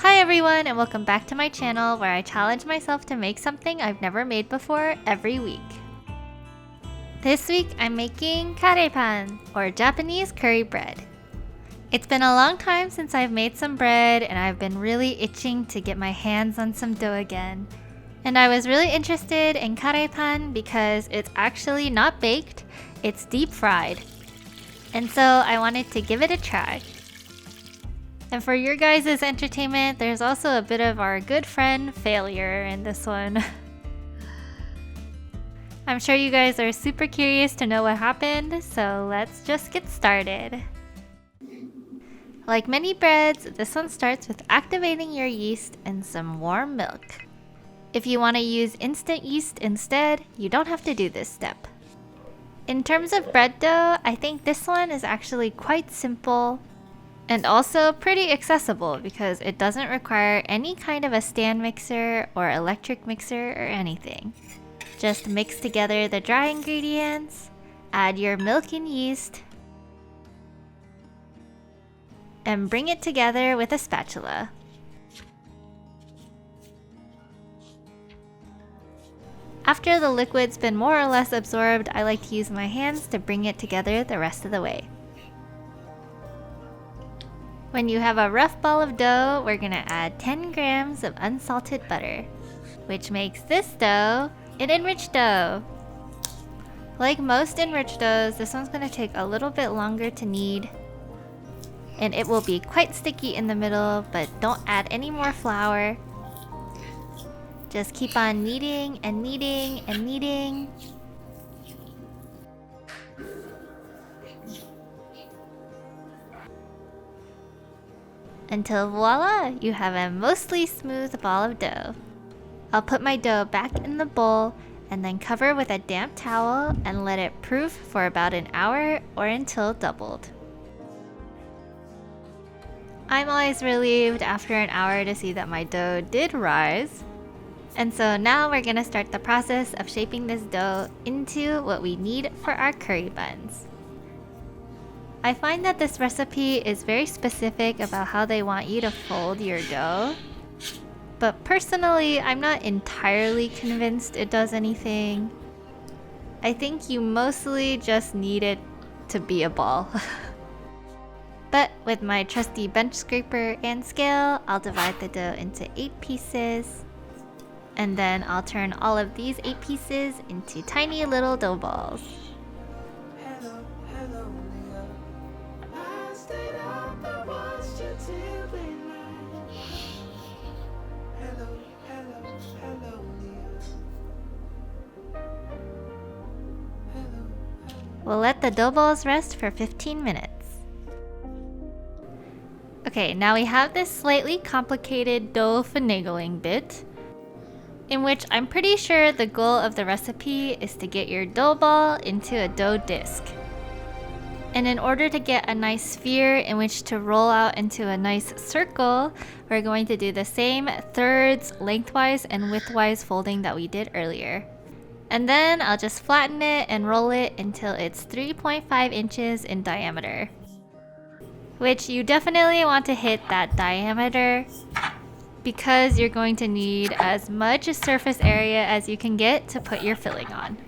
Hi everyone, and welcome back to my channel where I challenge myself to make something I've never made before every week. This week I'm making karepan, or Japanese curry bread. It's been a long time since I've made some bread and I've been really itching to get my hands on some dough again. And I was really interested in karepan because it's actually not baked, it's deep fried. And so I wanted to give it a try. And for your guys' entertainment, there's also a bit of our good friend failure in this one. I'm sure you guys are super curious to know what happened, so let's just get started. Like many breads, this one starts with activating your yeast and some warm milk. If you want to use instant yeast instead, you don't have to do this step. In terms of bread dough, I think this one is actually quite simple and also pretty accessible because it doesn't require any kind of a stand mixer or electric mixer or anything. Just mix together the dry ingredients, add your milk and yeast, and bring it together with a spatula. After the liquid's been more or less absorbed, I like to use my hands to bring it together the rest of the way. When you have a rough ball of dough, we're gonna add 10 grams of unsalted butter, which makes this dough an enriched dough. Like most enriched doughs, this one's gonna take a little bit longer to knead, and it will be quite sticky in the middle, but don't add any more flour. Just keep on kneading and kneading and kneading. Until voila, you have a mostly smooth ball of dough. I'll put my dough back in the bowl and then cover with a damp towel and let it proof for about an hour or until doubled. I'm always relieved after an hour to see that my dough did rise. And so now we're gonna start the process of shaping this dough into what we need for our curry buns. I find that this recipe is very specific about how they want you to fold your dough. But personally, I'm not entirely convinced it does anything. I think you mostly just need it to be a ball. But with my trusty bench scraper and scale, I'll divide the dough into 8 pieces. And then I'll turn all of these 8 pieces into tiny little dough balls. We'll let the dough balls rest for 15 minutes. Okay, now we have this slightly complicated dough finagling bit, in which I'm pretty sure the goal of the recipe is to get your dough ball into a dough disc. And in order to get a nice sphere in which to roll out into a nice circle, we're going to do the same thirds, lengthwise and widthwise folding that we did earlier. And then I'll just flatten it and roll it until it's 3.5 inches in diameter. Which you definitely want to hit that diameter because you're going to need as much surface area as you can get to put your filling on.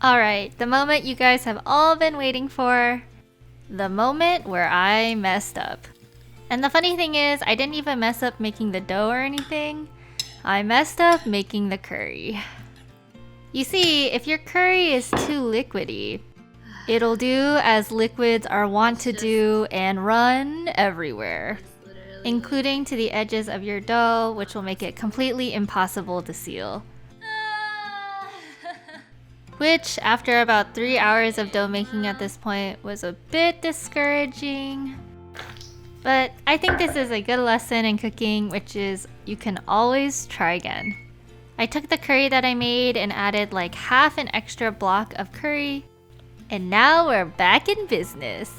Alright, the moment you guys have all been waiting for. The moment where I messed up. And the funny thing is, I didn't even mess up making the dough or anything. I messed up making the curry. You see, if your curry is too liquidy, it'll do as liquids are wont to do and run everywhere, including to the edges of your dough, which will make it completely impossible to seal. Which, after about 3 hours of dough making at this point, was a bit discouraging. But I think this is a good lesson in cooking, which is you can always try again. I took the curry that I made and added like half an extra block of curry, and now we're back in business.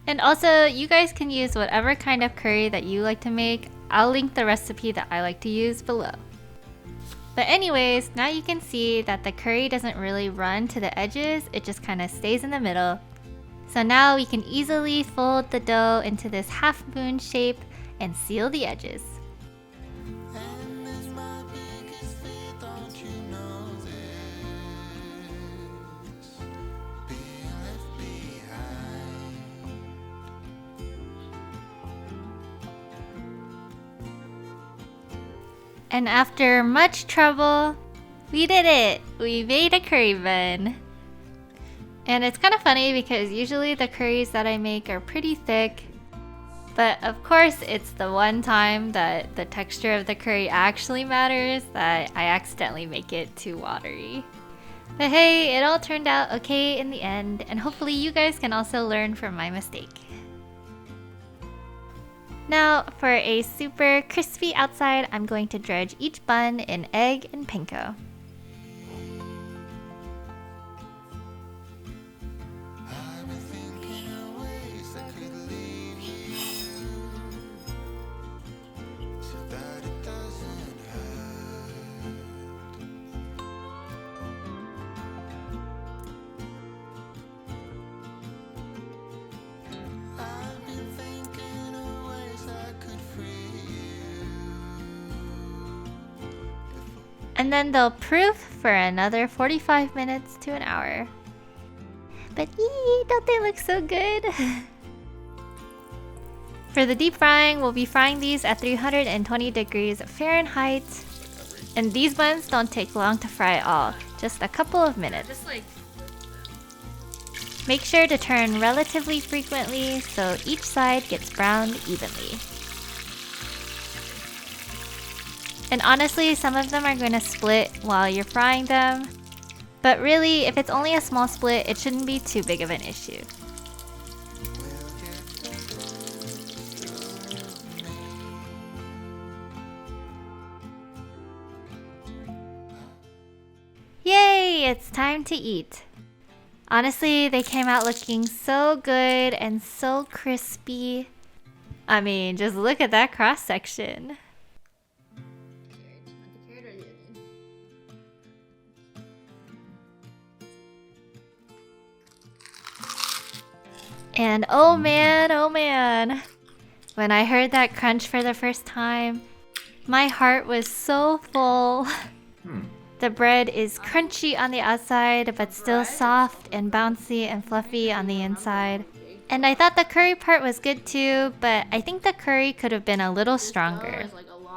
And also, you guys can use whatever kind of curry that you like to make. I'll link the recipe that I like to use below. But anyways, now you can see that the curry doesn't really run to the edges, it just kind of stays in the middle. So now we can easily fold the dough into this half moon shape and seal the edges. And after much trouble, we did it! We made a curry bun! And it's kind of funny because usually the curries that I make are pretty thick. But of course, it's the one time that the texture of the curry actually matters that I accidentally make it too watery. But hey, it all turned out okay in the end, and hopefully you guys can also learn from my mistake. Now, for a super crispy outside, I'm going to dredge each bun in egg and panko. And then they'll proof for another 45 minutes to an hour. But don't they look so good? For the deep frying, we'll be frying these at 320 degrees Fahrenheit. And these buns don't take long to fry at all, just a couple of minutes. Make sure to turn relatively frequently so each side gets browned evenly. And honestly, some of them are going to split while you're frying them. But really, if it's only a small split, it shouldn't be too big of an issue. Yay! It's time to eat. Honestly, they came out looking so good and so crispy. I mean, just look at that cross section. And oh man, when I heard that crunch for the first time, my heart was so full. The bread is crunchy on the outside, but still soft and bouncy and fluffy on the inside. And I thought the curry part was good too, but I think the curry could have been a little stronger.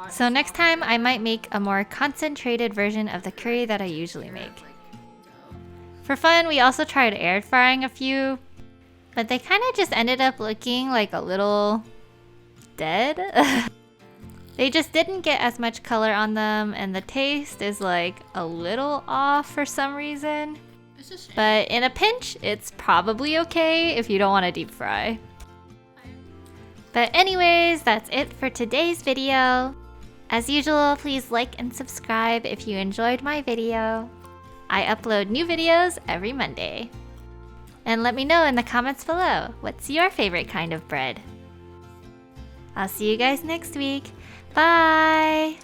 So next time I might make a more concentrated version of the curry that I usually make. For fun, we also tried air frying a few, but they kind of just ended up looking like a little dead. They just didn't get as much color on them, and the taste is like a little off for some reason. But in a pinch, it's probably okay if you don't want to deep fry. But anyways, that's it for today's video. As usual, please like and subscribe if you enjoyed my video. I upload new videos every Monday. And let me know in the comments below, what's your favorite kind of bread? I'll see you guys next week. Bye!